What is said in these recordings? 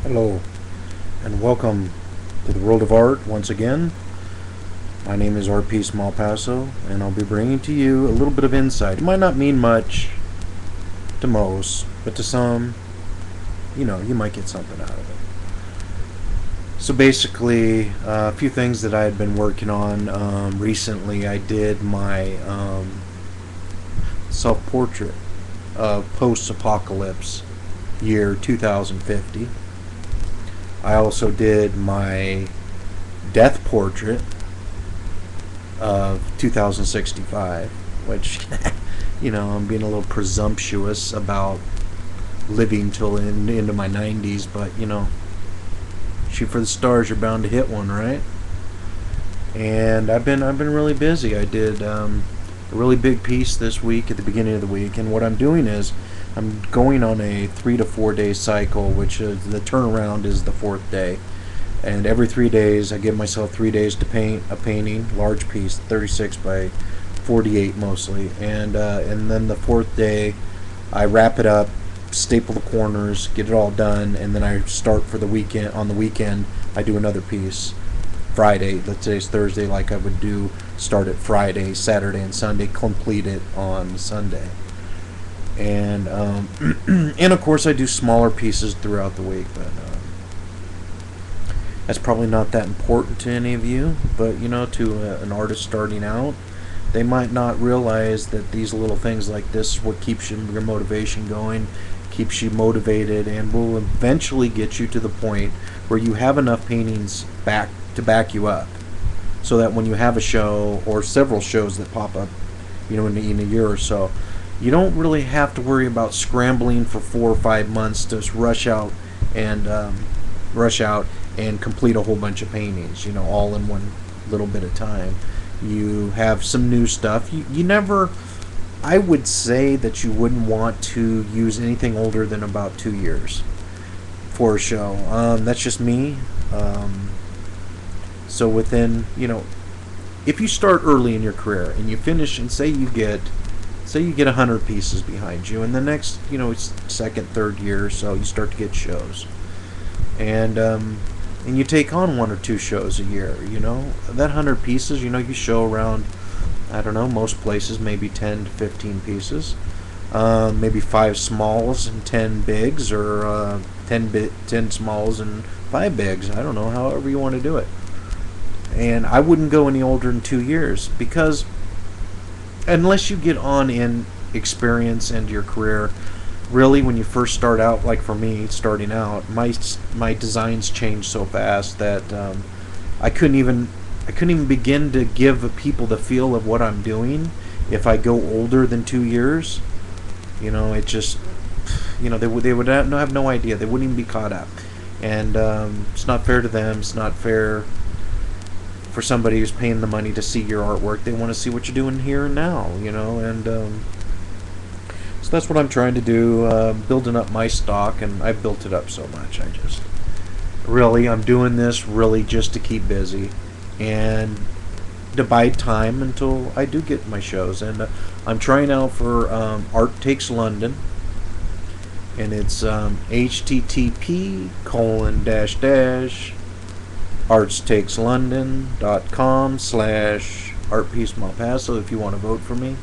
Hello, and welcome to the world of art once again. My name is Artpiecemalpasso, and I'll be bringing to you a little bit of insight. It might not mean much to most, but to some, you might get something out of it. So basically, a few things that I had been working on. Recently, I did my self-portrait of post-apocalypse year 2050. I also did my death portrait of 2065, which, I'm being a little presumptuous about living till into my 90s, but, shoot for the stars, you're bound to hit one, right? And I've been really busy. I did a really big piece this week at the beginning of the week, and what I'm doing is I'm going on a 3 to 4 day cycle, which is the turnaround is the 4th day, and every 3 days I give myself 3 days to paint a painting, large piece, 36 by 48 mostly, and then the 4th day I wrap it up, staple the corners, get it all done, and then I start for the weekend. On the weekend I do another piece. Friday, let's say it's Thursday, like I would do, start it Friday, Saturday, and Sunday, complete it on Sunday. And and of course I do smaller pieces throughout the week, but that's probably not that important to any of you. But to an artist starting out, they might not realize that these little things like this is what keeps your motivation going, keeps you motivated, and will eventually get you to the point where you have enough paintings to back you up, so that when you have a show or several shows that pop up, in a year or so, you don't really have to worry about scrambling for 4 or 5 months to rush out and complete a whole bunch of paintings, all in one little bit of time. You have some new stuff. You never, I would say that you wouldn't want to use anything older than about 2 years for a show. That's just me. So within, if you start early in your career and you finish, and say you get 100 pieces behind you, and the next, second, third year or so, you start to get shows, and you take on 1 or 2 shows a year. That 100 pieces, you show around, I don't know, most places maybe 10 to 15 pieces, maybe 5 smalls and 10 bigs, or 10 smalls and 5 bigs. I don't know, however you want to do it. And I wouldn't go any older than 2 years, because unless you get on in experience and your career, really, when you first start out, like for me starting out, my designs change so fast that I couldn't even begin to give people the feel of what I'm doing if I go older than 2 years. It just, they would have no idea. They wouldn't even be caught up, and it's not fair to them. It's not fair for somebody who's paying the money to see your artwork. They want to see what you're doing here and now, and so that's what I'm trying to do, building up my stock, and I've built it up so much. I'm doing this really just to keep busy and to bide time until I do get my shows. And I'm trying out for Art Takes London, and it's http://artstakes.london.com/Artpiecemalpasso if you want to vote for me.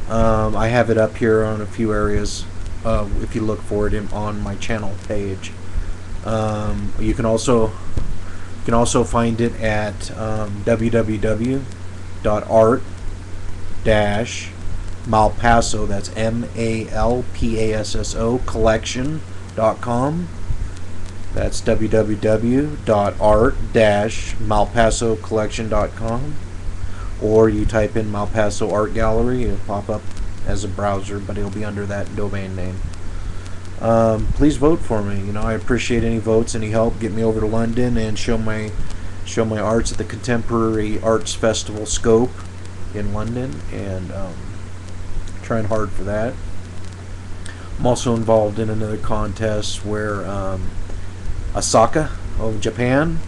I have it up here on a few areas, if you look for it on my channel page. You can also find it at www.art-malpasso, that's MALPASSO collection.com. That's www.art-malpassocollection.com, or you type in Malpasso Art Gallery. It'll pop up as a browser, but it'll be under that domain name. Please vote for me. I appreciate any votes, any help. Get me over to London and show my arts at the Contemporary Arts Festival Scope in London, and trying hard for that. I'm also involved in another contest where Osaka of Japan,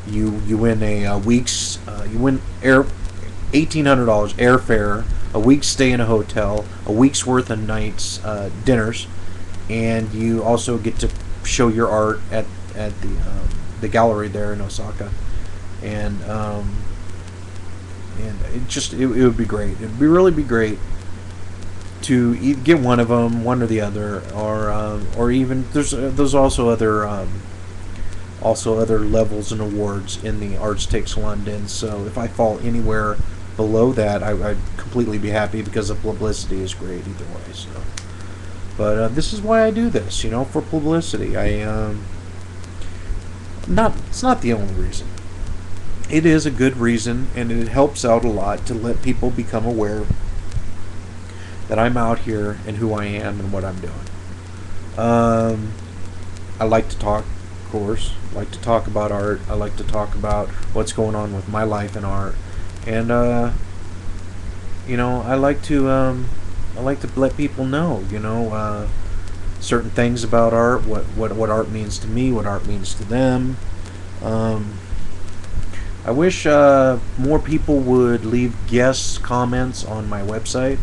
you win a week's you win $1,800 airfare, a week's stay in a hotel, a week's worth of nights dinners, and you also get to show your art at the gallery there in Osaka, and it would be great. It'd be really be great to get one of them, one or the other, or even there's also other levels and awards in the Arts Takes London. So if I fall anywhere below that, I'd completely be happy, because the publicity is great either way. So, but this is why I do this, for publicity. It's not the only reason. It is a good reason, and it helps out a lot to let people become aware that I'm out here and who I am and what I'm doing. I like to talk, of course. I like to talk about art. I like to talk about what's going on with my life in art, and I like to let people know, certain things about art, what art means to me, what art means to them. I wish more people would leave guest comments on my website.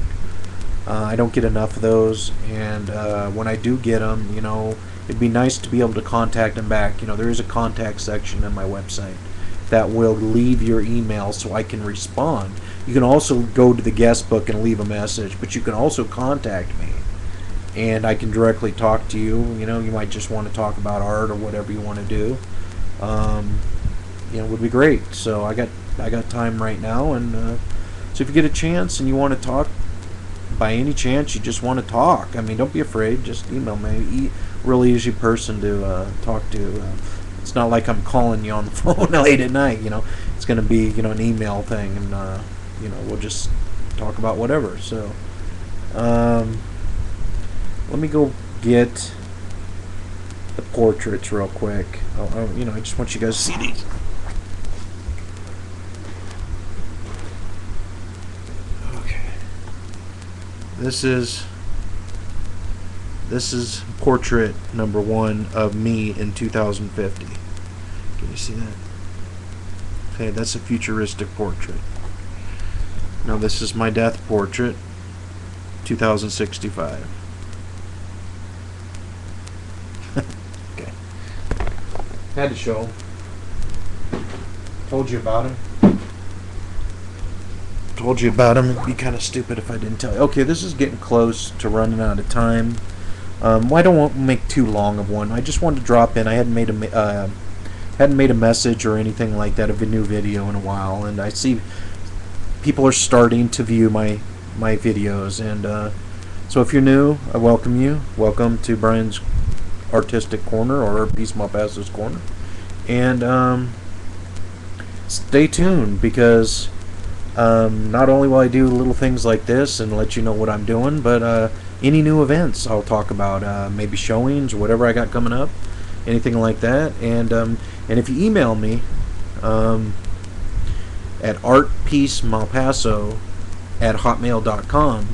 I don't get enough of those, and when I do get them, it'd be nice to be able to contact them back. There is a contact section on my website that will leave your email so I can respond. You can also go to the guest book and leave a message, but you can also contact me, and I can directly talk to you. You might just want to talk about art or whatever you want to do. It would be great. So I got time right now, and so if you get a chance and you want to talk, by any chance you just want to talk, don't be afraid. Just email me. Really easy person to talk to. It's not like I'm calling you on the phone late at night. It's going to be an email thing, and we'll just talk about whatever. So let me go get the portraits real quick. I just want you guys to see these. This is portrait number 1 of me in 2050. Can you see that? Okay, that's a futuristic portrait. Now this is my death portrait, 2065. Okay. Had to show him. Told you about him. It'd be kind of stupid if I didn't tell you. Okay, this is getting close to running out of time. I don't want to make too long of one. I just wanted to drop in. I hadn't made a message or anything like that of a new video in a while, and I see people are starting to view my videos, and so if you're new, I welcome you. Welcome to Brian's Artistic Corner, or Artpiecemalpasso's Corner, and stay tuned, because not only will I do little things like this and let you know what I'm doing, but any new events I'll talk about, maybe showings or whatever I got coming up, anything like that. And if you email me at artpiecemalpasso@hotmail.com,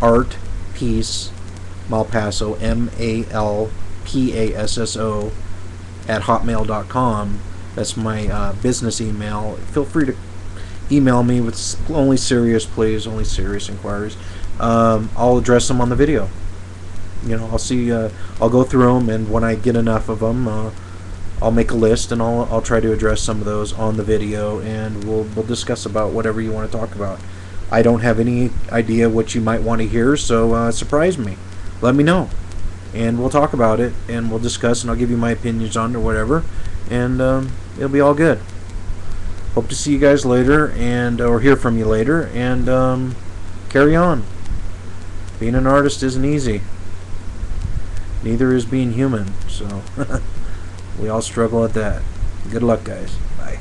artpiecemalpasso, MALPASSO @hotmail.com. That's my business email. Feel free to email me with only serious inquiries. I'll address them on the video. I'll go through them, and when I get enough of them, I'll make a list, and I'll try to address some of those on the video, and we'll discuss about whatever you want to talk about. I don't have any idea what you might want to hear, so surprise me. Let me know, and we'll talk about it, and we'll discuss, and I'll give you my opinions on it or whatever, and it'll be all good. Hope to see you guys later, or hear from you later, and carry on. Being an artist isn't easy. Neither is being human, so we all struggle at that. Good luck, guys. Bye.